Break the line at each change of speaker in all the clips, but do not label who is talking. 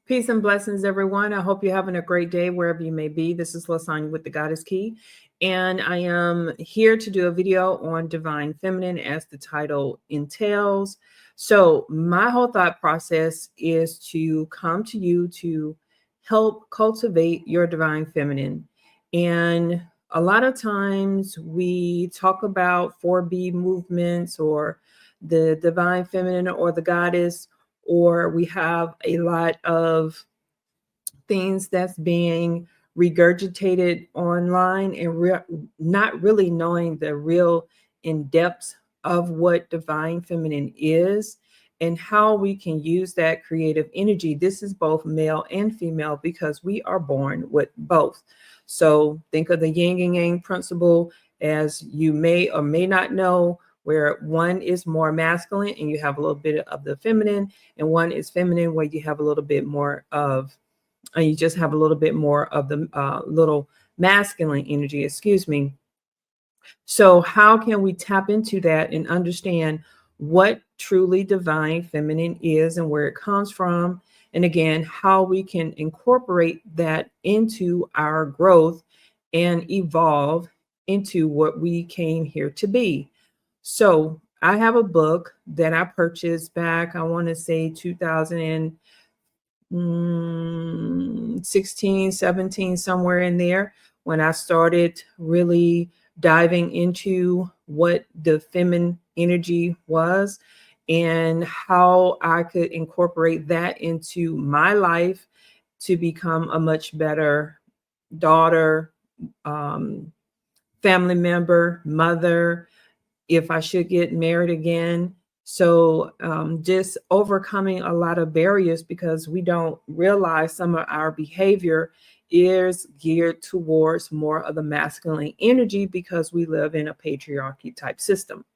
Peace and blessings, everyone. I hope you're having a great day wherever you may be. This is Lasagna with the Goddess Key, and I am here to do a video on Divine Feminine as the title entails. So my whole thought process is to come to you to help cultivate your Divine Feminine. And a lot of times we talk about 4B movements or the Divine Feminine or the Goddess, or we have a lot of things that's being regurgitated online and not really knowing the real in depth of what Divine Feminine is and how we can use that creative energy. This is both male and female because we are born with both. So think of the yin and yang principle, as you may or may not know, where one is more masculine and you have a little bit of the feminine, and one is feminine where you have a little bit more of, and you just have a little bit more of the little masculine energy, excuse me. So how can we tap into that and understand what truly Divine Feminine is and where it comes from? And again, how we can incorporate that into our growth and evolve into what we came here to be. So I have a book that I purchased back, I want to say 2016, 17, somewhere in there, when I started really diving into what the feminine energy was and how I could incorporate that into my life to become a much better daughter, family member, mother, if I should get married again. So just overcoming a lot of barriers, because we don't realize some of our behavior is geared towards more of the masculine energy because we live in a patriarchy type system.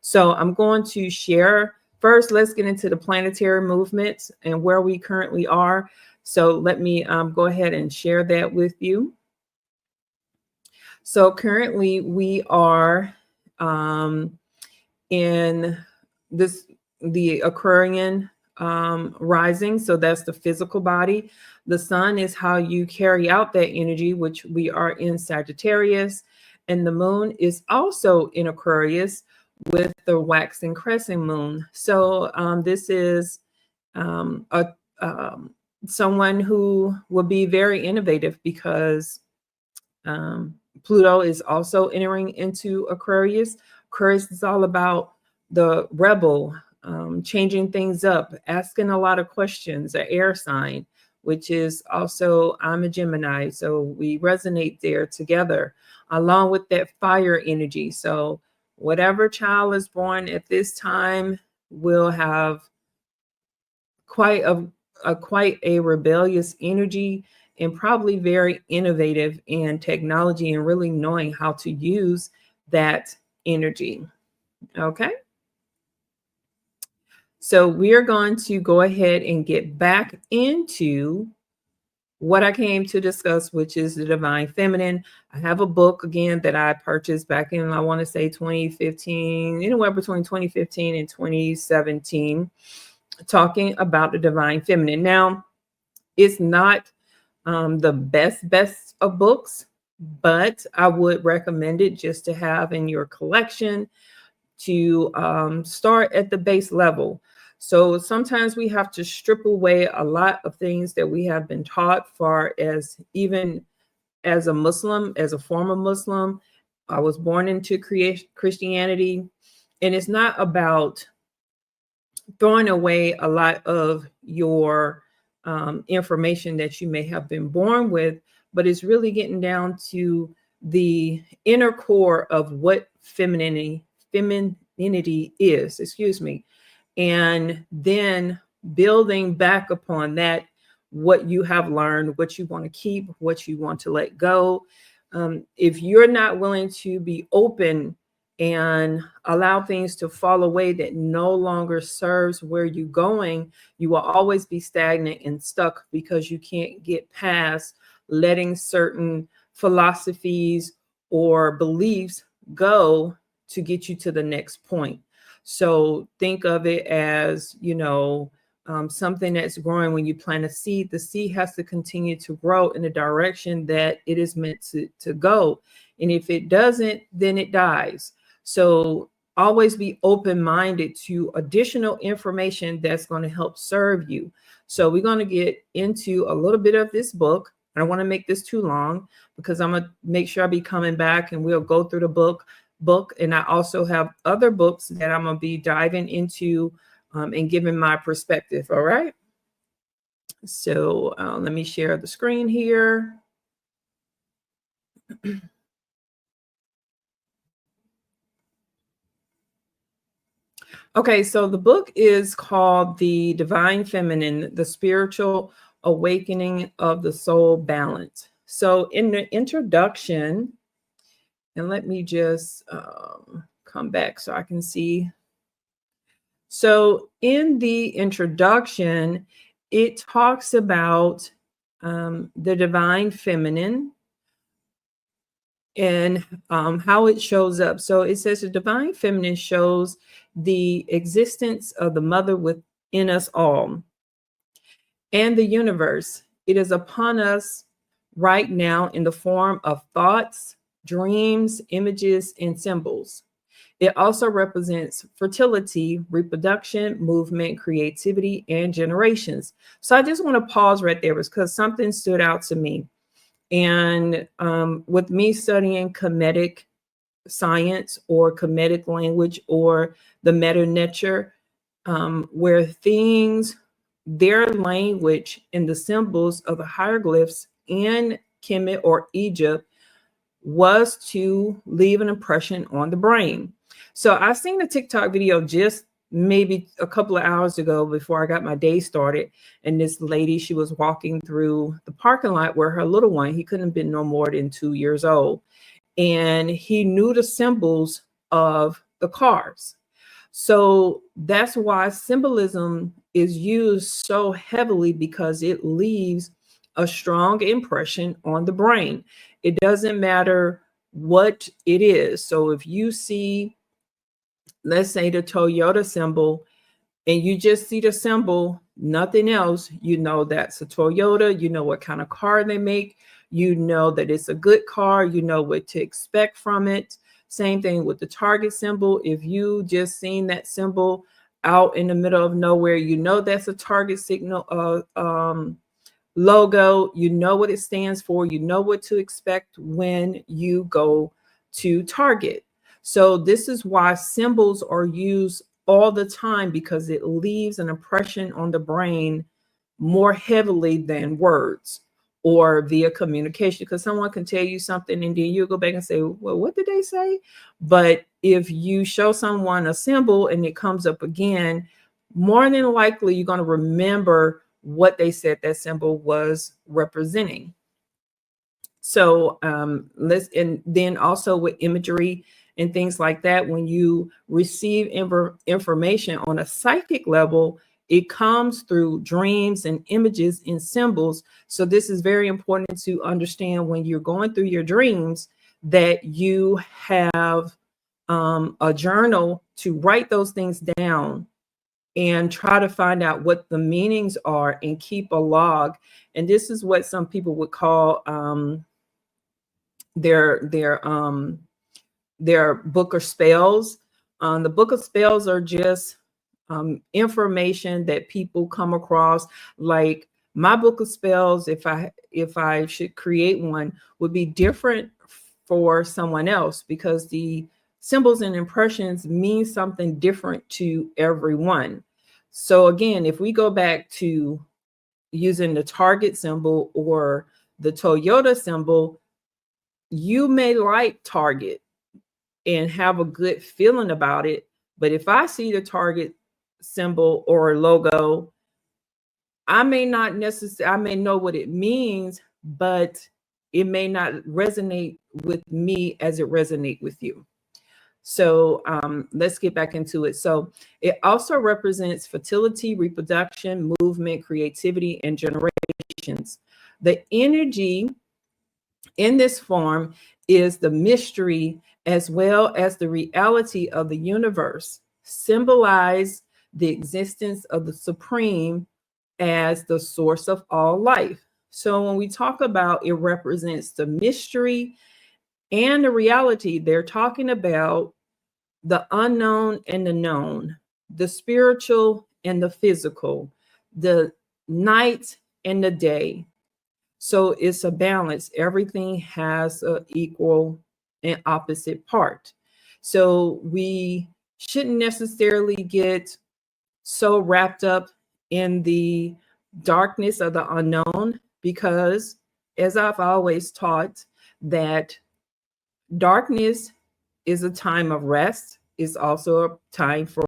So I'm going to share first. Let's get into the planetary movements and where we currently are. So let me go ahead and share that with you. So currently we are in the Aquarian rising. So that's the physical body. The sun is how you carry out that energy, which we are in Sagittarius. And the moon is also in Aquarius with the waxing crescent moon. So this is someone who will be very innovative because Pluto is also entering into Aquarius. Aquarius is all about the rebel, changing things up, asking a lot of questions, an air sign, which is also, I'm a Gemini, so we resonate there together, along with that fire energy. So whatever child is born at this time will have quite a rebellious energy, and probably very innovative in technology and really knowing how to use that energy. Okay. So we are going to go ahead and get back into what I came to discuss, which is the Divine Feminine. I have a book again that I purchased back in, I want to say 2015, anywhere between 2015 and 2017, talking about the Divine Feminine. Now, it's not the best of books, but I would recommend it just to have in your collection to start at the base level. So sometimes we have to strip away a lot of things that we have been taught, far as even as a Muslim, as a former Muslim. I was born into Christianity, and it's not about throwing away a lot of your information that you may have been born with, but it's really getting down to the inner core of what femininity is, excuse me, and then building back upon that, what you have learned, what you want to keep, what you want to let go. If you're not willing to be open and allow things to fall away that no longer serves where you're going, you will always be stagnant and stuck because you can't get past letting certain philosophies or beliefs go to get you to the next point. So think of it as, something that's growing. When you plant a seed, the seed has to continue to grow in the direction that it is meant to go. And if it doesn't, then it dies. So always be open-minded to additional information that's going to help serve you. So we're going to get into a little bit of this book. I don't want to make this too long because I'm going to make sure I be coming back and we'll go through the book. And I also have other books that I'm going to be diving into and giving my perspective. All right. So let me share the screen here. Okay, so the book is called The Divine Feminine, The Spiritual Awakening of the Soul Balance. So in the introduction, and let me just come back so I can see. So in the introduction, it talks about the divine feminine and how it shows up. So it says the divine feminine shows the existence of the mother within us all and the universe. It is upon us right now in the form of thoughts, dreams, images, and symbols. It also represents fertility, reproduction, movement, creativity, and generations. So I just want to pause right there because something stood out to me. And with me studying Kemetic science or Kemetic language or the meta nature, where things, their language and the symbols of the hieroglyphs in Kemet or Egypt was to leave an impression on the brain. So I seen a TikTok video just maybe a couple of hours ago before I got my day started. And this lady, she was walking through the parking lot where her little one, he couldn't have been no more than 2 years old. And he knew the symbols of the cars. So that's why symbolism is used so heavily, because it leaves a strong impression on the brain. It doesn't matter what it is. So if you see, let's say, the Toyota symbol, and you just see the symbol, nothing else, you know that's a Toyota, you know what kind of car they make, you know that it's a good car, you know what to expect from it. Same thing with the Target symbol. If you just seen that symbol out in the middle of nowhere, you know that's a Target signal logo, you know what it stands for, you know what to expect when you go to Target. So this is why symbols are used all the time, because it leaves an impression on the brain more heavily than words or via communication. Because someone can tell you something and then you go back and say, well, what did they say? But if you show someone a symbol and it comes up again, more than likely you're going to remember what they said that symbol was representing. So and then also with imagery and things like that, when you receive information on a psychic level, it comes through dreams and images and symbols. So this is very important to understand when you're going through your dreams, that you have a journal to write those things down and try to find out what the meanings are and keep a log. And this is what some people would call their book of spells. The book of spells are just information that people come across. Like my book of spells, if I should create one, would be different for someone else, because the symbols and impressions mean something different to everyone. So again, if we go back to using the Target symbol or the Toyota symbol, you may like Target and have a good feeling about it. But if I see the Target symbol or logo, I may not necessarily, I may know what it means, but it may not resonate with me as it resonates with you. So let's get back into it. So it also represents fertility, reproduction, movement, creativity, and generations. The energy in this form is the mystery as well as the reality of the universe, symbolized the existence of the Supreme as the source of all life. So when we talk about it represents the mystery and the reality, they're talking about the unknown and the known, the spiritual and the physical, the night and the day. So it's a balance. Everything has an equal and opposite part. So we shouldn't necessarily get so wrapped up in the darkness of the unknown, because, as I've always taught, that darkness is a time of rest. It's also a time for,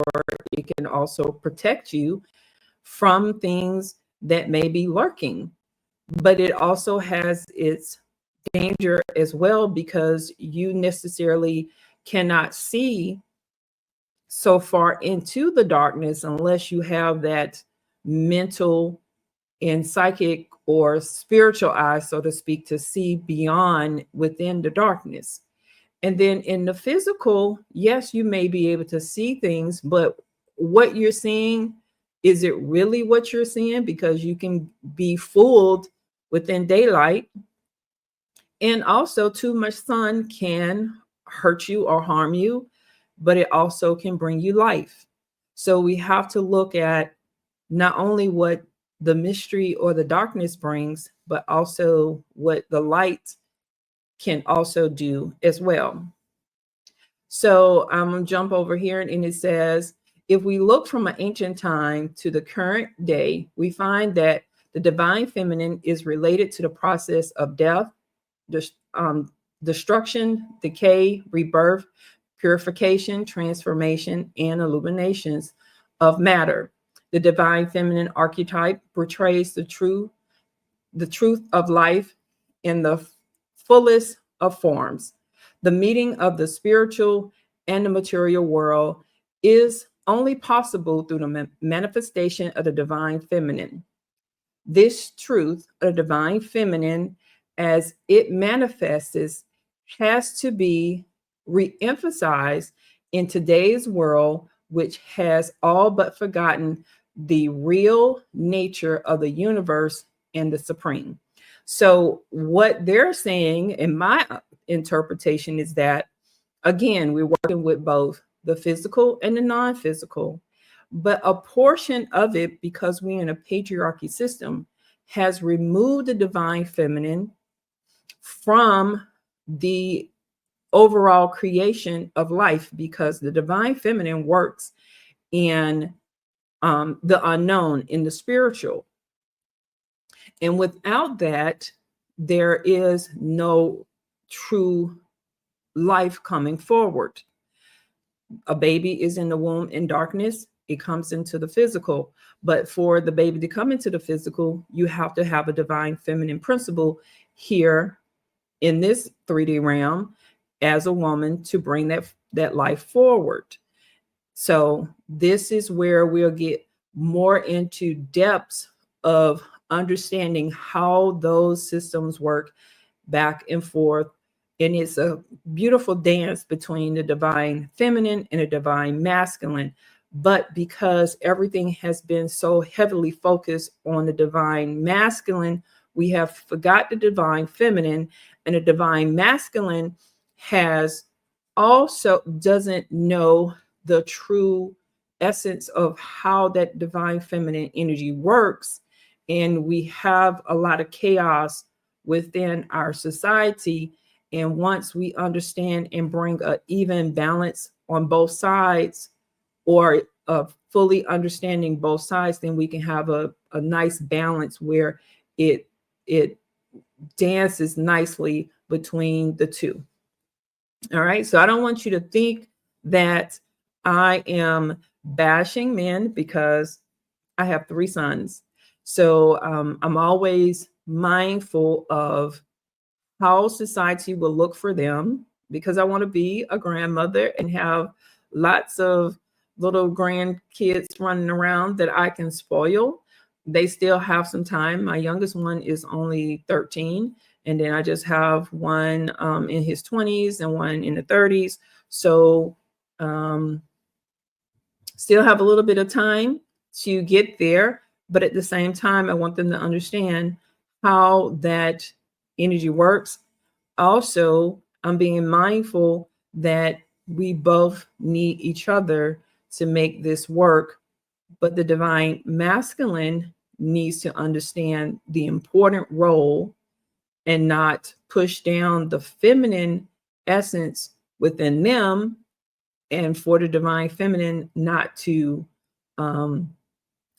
it can also protect you from things that may be lurking, but it also has its danger as well, because you necessarily cannot see so far into the darkness unless you have that mental and psychic or spiritual eye, so to speak, to see beyond within the darkness. And then in the physical, yes, you may be able to see things, but what you're seeing, is it really what you're seeing? Because you can be fooled within daylight. And also, too much sun can hurt you or harm you, but it also can bring you life. So we have to look at not only what the mystery or the darkness brings, but also what the light can also do as well. So I'm going to jump over here, and it says, if we look from an ancient time to the current day, we find that the divine feminine is related to the process of death, destruction, decay, rebirth, purification, transformation, and illuminations of matter. The divine feminine archetype portrays the truth of life in the fullest of forms. The meeting of the spiritual and the material world is only possible through the manifestation of the divine feminine. This truth of the divine feminine, as it manifests, has to be re-emphasized in today's world, which has all but forgotten the real nature of the universe and the Supreme. So what they're saying, in my interpretation, is that, again, we're working with both the physical and the non-physical, but a portion of it, because we're in a patriarchy system, has removed the divine feminine from the overall creation of life, because the divine feminine works in the unknown, in the spiritual. And without that, there is no true life coming forward. A baby is in the womb in darkness, it comes into the physical. But for the baby to come into the physical, you have to have a divine feminine principle here in this 3D realm as a woman to bring that life forward. So this is where we'll get more into depths of understanding how those systems work back and forth. And it's a beautiful dance between the divine feminine and the divine masculine. But because everything has been so heavily focused on the divine masculine, we have forgot the divine feminine, and the divine masculine has also doesn't know the true essence of how that divine feminine energy works. And we have a lot of chaos within our society. And once we understand and bring an even balance on both sides, or fully understanding both sides, then we can have a nice balance where it dances nicely between the two. All right. So I don't want you to think that I am bashing men, because I have 3 sons. So I'm always mindful of how society will look for them, because I want to be a grandmother and have lots of little grandkids running around that I can spoil. They still have some time. My youngest one is only 13. And then I just have one in his 20s and one in the 30s. So still have a little bit of time to get there, but at the same time, I want them to understand how that energy works. Also, I'm being mindful that we both need each other to make this work, but the divine masculine needs to understand the important role and not push down the feminine essence within them, and for the divine feminine not to um,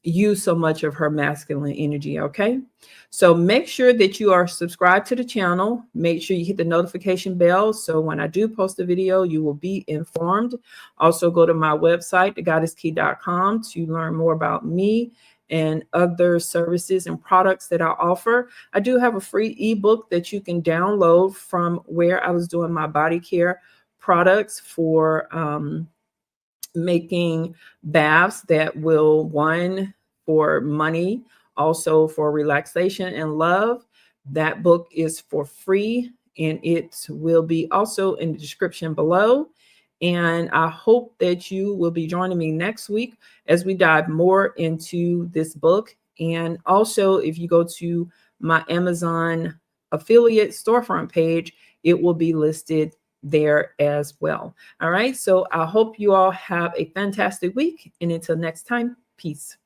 use so much of her masculine energy. Okay, so make sure that you are subscribed to the channel. Make sure you hit the notification bell so when I do post a video you will be informed. Also go to my website, thegoddesskey.com, to learn more about me and other services and products that I offer. I do have a free ebook that you can download from where I was doing my body care products for making baths that will, one, for money, also for relaxation and love. That book is for free and it will be also in the description below. And I hope that you will be joining me next week as we dive more into this book. And also, if you go to my Amazon affiliate storefront page, it will be listed there as well. All right. So I hope you all have a fantastic week. And until next time, peace.